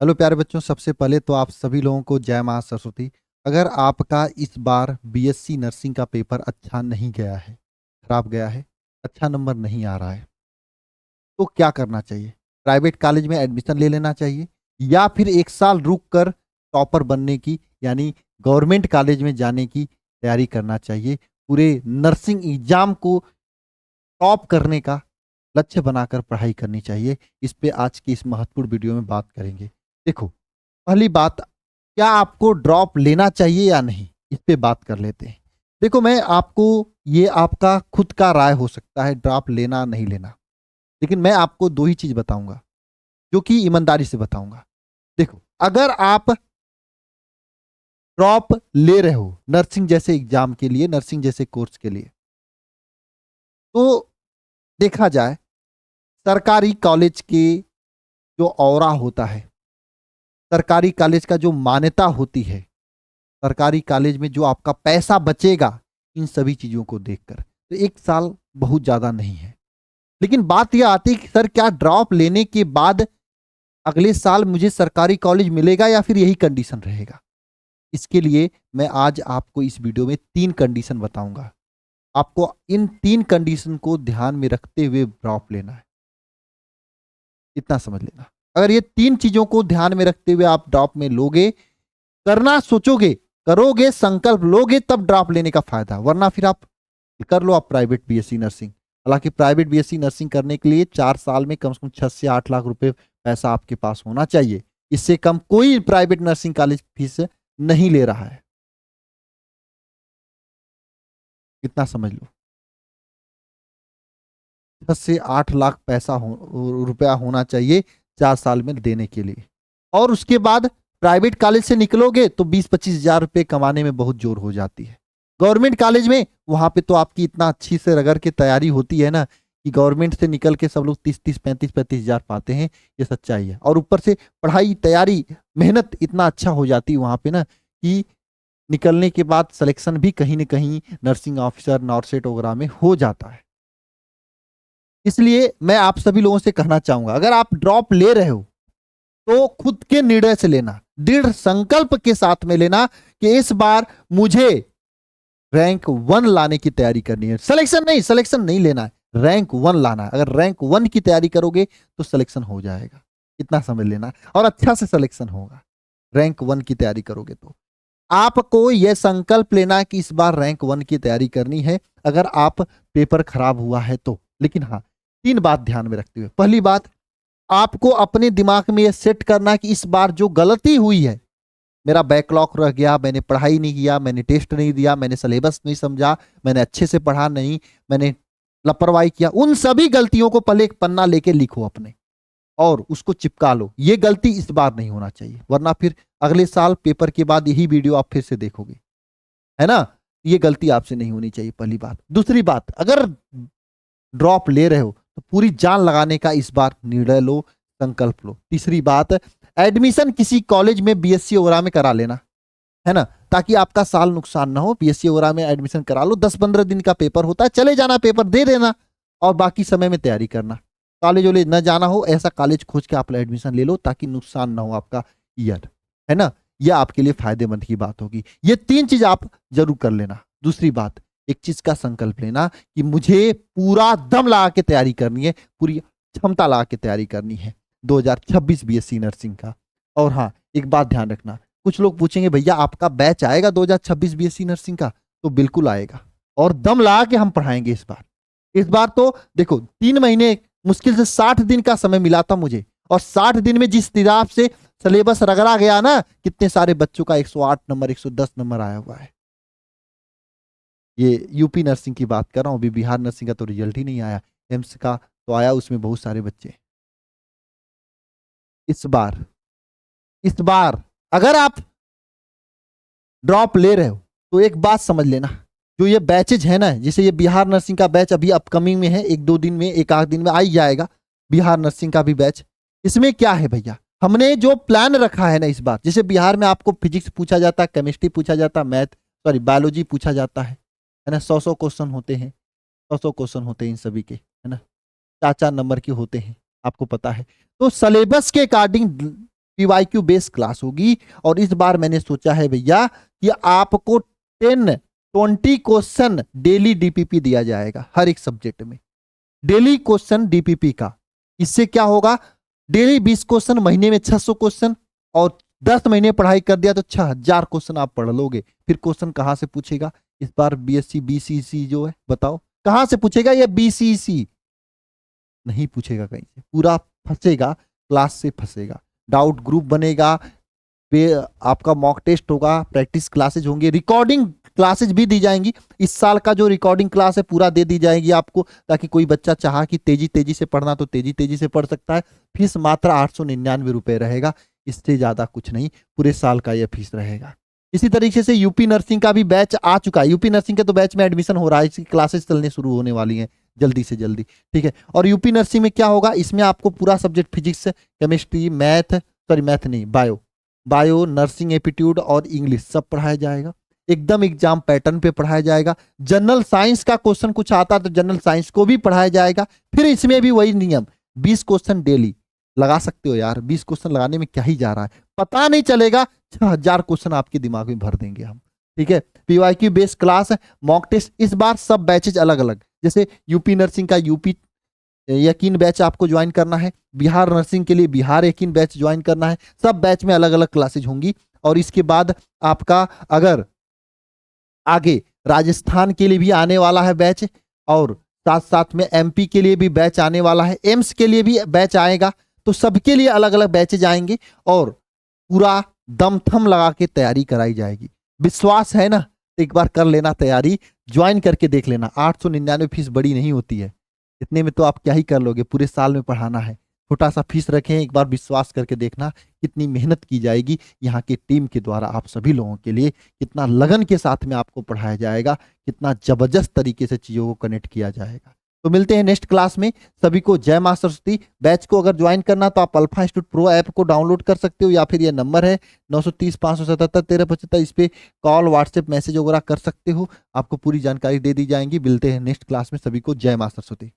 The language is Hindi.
हेलो प्यारे बच्चों, सबसे पहले तो आप सभी लोगों को जय मां सरस्वती। अगर आपका इस बार बीएससी नर्सिंग का पेपर अच्छा नहीं गया है, खराब गया है, अच्छा नंबर नहीं आ रहा है, तो क्या करना चाहिए? प्राइवेट कॉलेज में एडमिशन ले लेना चाहिए या फिर एक साल रुक कर टॉपर बनने की यानी गवर्नमेंट कॉलेज में जाने की तैयारी करना चाहिए। पूरे नर्सिंग एग्जाम को टॉप करने का लक्ष्य बनाकर पढ़ाई करनी चाहिए। इस पे आज की इस महत्वपूर्ण वीडियो में बात करेंगे। देखो, पहली बात, क्या आपको ड्रॉप लेना चाहिए या नहीं, इस पे बात कर लेते हैं। देखो, मैं आपको, ये आपका खुद का राय हो सकता है ड्रॉप लेना नहीं लेना, लेकिन मैं आपको दो ही चीज बताऊंगा जो कि ईमानदारी से बताऊंगा। देखो, अगर आप ड्रॉप ले रहे हो नर्सिंग जैसे एग्जाम के लिए, नर्सिंग जैसे कोर्स के लिए, तो देखा जाए सरकारी कॉलेज के जो ऑरा होता है, सरकारी कॉलेज का जो मान्यता होती है, सरकारी कॉलेज में जो आपका पैसा बचेगा, इन सभी चीजों को देखकर तो एक साल बहुत ज्यादा नहीं है। लेकिन बात यह आती है कि सर, क्या ड्रॉप लेने के बाद अगले साल मुझे सरकारी कॉलेज मिलेगा या फिर यही कंडीशन रहेगा? इसके लिए मैं आज आपको इस वीडियो में 3 कंडीशन बताऊंगा। आपको इन 3 कंडीशन को ध्यान में रखते हुए ड्रॉप लेना है, इतना समझ लेना। अगर ये 3 चीजों को ध्यान में रखते हुए आप ड्रॉप में लोगे, करना सोचोगे, करोगे, संकल्प लोगे, तब ड्रॉप लेने का फायदा। वरना फिर आप कर लो आप प्राइवेट बीएससी नर्सिंग। हालांकि प्राइवेट बीएससी नर्सिंग करने के लिए 4 साल में कम से कम 6 से 8 लाख रुपए पैसा आपके पास होना चाहिए। इससे कम कोई प्राइवेट नर्सिंग कॉलेज फीस नहीं ले रहा है, इतना समझ लो। 10 से 8 लाख पैसा रुपया होना चाहिए 4 साल में देने के लिए। और उसके बाद प्राइवेट कॉलेज से निकलोगे तो 20-25 हजार रुपये कमाने में बहुत जोर हो जाती है। गवर्नमेंट कॉलेज में वहां पे तो आपकी इतना अच्छी से रगड़ के तैयारी होती है ना, कि गवर्नमेंट से निकल के सब लोग 30-30, 35-35 हजार पाते हैं। ये सच्चाई है। और ऊपर से पढ़ाई, तैयारी, मेहनत इतना अच्छा हो जाती है वहां पे ना, कि निकलने के बाद सिलेक्शन भी कहीं ना कहीं नर्सिंग ऑफिसर, नॉर्सेट वगैरह में हो जाता है। इसलिए मैं आप सभी लोगों से कहना चाहूंगा, अगर आप ड्रॉप ले रहे हो तो खुद के निर्णय से लेना, दृढ़ संकल्प के साथ में लेना कि इस बार मुझे रैंक 1 लाने की तैयारी करनी है। सिलेक्शन नहीं लेना है, रैंक 1 लाना है। अगर रैंक 1 की तैयारी करोगे तो सिलेक्शन हो जाएगा, इतना समझ लेना। और अच्छा से सिलेक्शन होगा रैंक 1 की तैयारी करोगे तो। आपको यह संकल्प लेना कि इस बार रैंक 1 की तैयारी करनी है, अगर आप पेपर खराब हुआ है तो। लेकिन हाँ, 3 बात ध्यान में रखते हुए। पहली बात, आपको अपने दिमाग में यह सेट करना कि इस बार जो गलती हुई है, मेरा बैकलॉग रह गया, मैंने पढ़ाई नहीं किया, मैंने टेस्ट नहीं दिया, मैंने सिलेबस नहीं समझा, मैंने अच्छे से पढ़ा नहीं, मैंने लापरवाही किया, उन सभी गलतियों को पहले एक पन्ना लेके लिखो अपने और उसको चिपका लो। ये गलती इस बार नहीं होना चाहिए, वरना फिर अगले साल पेपर के बाद यही वीडियो आप फिर से देखोगे, है ना। ये गलती आपसे नहीं होनी चाहिए, पहली बात। दूसरी बात, अगर ड्रॉप ले रहे हो तो पूरी जान लगाने का इस बार निर्णय लो, संकल्प लो। तीसरी बात, एडमिशन किसी कॉलेज में बीएससी वगैरह में करा लेना, है ना, ताकि आपका साल नुकसान ना हो। बीएससी वगैरह में एडमिशन करा लो, 10-15 दिन का पेपर होता है, चले जाना, पेपर दे देना और बाकी समय में तैयारी करना। कॉलेज वॉलेज न जाना हो, ऐसा कॉलेज खोज के आप एडमिशन ले लो ताकि नुकसान ना हो आपका ईयर, है ना। यह आपके लिए फायदेमंद की बात होगी। ये 3 चीज आप जरूर कर लेना। दूसरी बात, एक चीज का संकल्प लेना कि मुझे पूरा दम लगा के तैयारी करनी है, पूरी क्षमता लगा के तैयारी करनी है 2026 बीएससी नर्सिंग का। और हाँ, एक बात ध्यान रखना, कुछ लोग पूछेंगे भैया आपका बैच आएगा 2026 बीएससी नर्सिंग का? तो बिल्कुल आएगा और दम लगा के हम पढ़ाएंगे इस बार। इस बार तो देखो, 3 महीने, मुश्किल से 60 दिन का समय मिला था मुझे, और 60 दिन में जिस हिसाब से सिलेबस रगड़ा गया ना, कितने सारे बच्चों का 108 नंबर, 110 नंबर आया हुआ है। ये यूपी नर्सिंग की बात कर रहा हूं, अभी बिहार नर्सिंग का तो रिजल्ट ही नहीं आया। एम्स का तो आया, उसमें बहुत सारे बच्चे। इस बार अगर आप ड्रॉप ले रहे हो तो एक बात समझ लेना, जो ये बैचेज है ना, जैसे ये बिहार नर्सिंग का बैच अभी अपकमिंग में है, 1-2 दिन में, 1 आध दिन में आ ही जाएगा बिहार नर्सिंग का भी बैच। इसमें क्या है भैया, हमने जो प्लान रखा है ना इस बार, जैसे बिहार में आपको फिजिक्स पूछा जाता है, केमिस्ट्री पूछा जाता है, मैथ, सॉरी, बायोलॉजी पूछा जाता है ना। 100-100 क्वेश्चन होते हैं, 100-100 क्वेश्चन होते हैं इन सभी के, है ना। 4-4 नंबर के होते हैं, आपको पता है। तो सिलेबस के अकॉर्डिंग पीवाईक्यू बेस्ड क्लास होगी। और इस बार मैंने सोचा है भैया कि आपको 10-20 क्वेश्चन डेली डीपीपी दिया जाएगा हर एक सब्जेक्ट में, डेली क्वेश्चन डीपीपी का। इससे क्या होगा, डेली 20 क्वेश्चन, महीने में 600 क्वेश्चन, और 10 महीने पढ़ाई कर दिया तो 6000 क्वेश्चन आप पढ़ लोगे। फिर क्वेश्चन कहां से पूछेगा इस बार बीएससी बीसीसी जो है, बताओ कहां से पूछेगा? ये बीसीसी नहीं पूछेगा कहीं से, पूरा फंसेगा, क्लास से फंसेगा। डाउट ग्रुप बनेगा, आपका मॉक टेस्ट होगा, प्रैक्टिस क्लासेज होंगे, रिकॉर्डिंग क्लासेज भी दी जाएंगी। इस साल का जो रिकॉर्डिंग क्लास है पूरा दे दी जाएगी आपको, ताकि कोई बच्चा चाहा कि तेजी से पढ़ना तो तेजी से पढ़ सकता है। फीस मात्र 899 रुपए रहेगा, इससे ज्यादा कुछ नहीं, पूरे साल का यह फीस रहेगा। इसी तरीके से यूपी नर्सिंग का भी बैच आ चुका है। यूपी नर्सिंग के तो बैच में एडमिशन हो रहा है, इसकी क्लासेस चलने शुरू होने वाली हैं जल्दी से जल्दी, ठीक है। और यूपी नर्सिंग में क्या होगा, इसमें आपको पूरा सब्जेक्ट फिजिक्स, केमिस्ट्री, मैथ नहीं, बायो, नर्सिंग एप्टीट्यूड और इंग्लिश सब पढ़ाया जाएगा। एकदम एग्जाम पैटर्न पे पढ़ाया जाएगा। जनरल साइंस का क्वेश्चन कुछ आता तो जनरल साइंस को भी पढ़ाया जाएगा। फिर इसमें भी वही नियम, 20 क्वेश्चन डेली लगा सकते हो यार। 20 क्वेश्चन लगाने में क्या ही जा रहा है, पता नहीं चलेगा, 6000 क्वेश्चन आपके दिमाग में भर देंगे हम, ठीक है। PYQ based class, mock test, इस बार सब बैचेज अलग अलग। जैसे यूपी नर्सिंग का यूपी यकीन बैच आपको ज्वाइन करना है, बिहार नर्सिंग के लिए बिहार यकीन बैच ज्वाइन करना है। सब बैच में अलग अलग क्लासेज होंगी। और इसके बाद आपका अगर आगे राजस्थान के लिए भी आने वाला है बैच, और साथ साथ में एमपी के लिए भी बैच आने वाला है, एम्स के लिए भी बैच आएगा। तो सबके लिए अलग अलग बैचेज आएंगे और पूरा दमथम लगा के तैयारी कराई जाएगी। विश्वास है ना, तो एक बार कर लेना तैयारी, ज्वाइन करके देख लेना। 899 फीस बड़ी नहीं होती है, इतने में तो आप क्या ही कर लोगे, पूरे साल में पढ़ाना है। छोटा सा फीस रखें, एक बार विश्वास करके देखना कितनी मेहनत की जाएगी यहाँ की टीम के द्वारा आप सभी लोगों के लिए, कितना लगन के साथ में आपको पढ़ाया जाएगा, कितना जबरदस्त तरीके से चीज़ों को कनेक्ट किया जाएगा। तो मिलते हैं नेक्स्ट क्लास में। सभी को जय मां सरस्वती। बैच को अगर ज्वाइन करना तो आप अल्फा इंस्टीट्यूट प्रो ऐप को डाउनलोड कर सकते हो, या फिर ये नंबर है 930 577 1375, इस पे कॉल, व्हाट्सएप, मैसेज वगैरह कर सकते हो। आपको पूरी जानकारी दे दी जाएंगी। मिलते हैं नेक्स्ट क्लास में, सभी को जय मां सरस्वती।